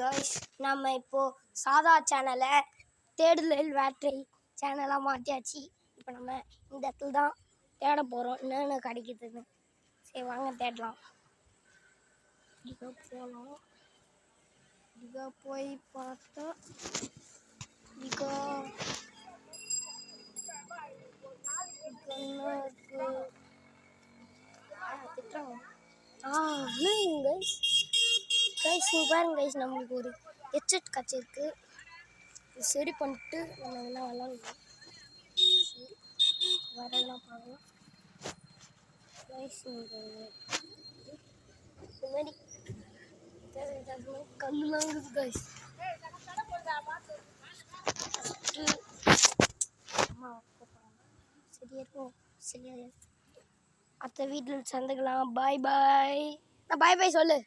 Guys நம்ம இப்போது சாதா சேனலை தேடுதல் வேட்டை சேனலாக மாற்றியாச்சு. இப்போ நம்ம இந்த இடத்துல தான் தேட போகிறோம் என்னென்ன கிடைக்குதுன்னு. சரி வாங்க தேடலாம். இங்கே போகலாம். இங்கே போய் பார்த்தா இங்கே திட்டுறாங்க. கைஸ் பாருங்க கைஸ், நம்மளுக்கு ஒரு ஹெட்செட் கிடச்சிருக்கு. சரி பண்ணிட்டு நம்ம எல்லாம் விளாடலாம். வரலாம் பார்க்கலாம் கைஸ். இந்த மாதிரி கல்லுலாம் இருக்குது கைஸ். சரியா இருக்கும். சரியா அடுத்த வீட்டில் சந்துக்கலாம். பாய் பாய். நான் பாய் பாய் சொல்லு.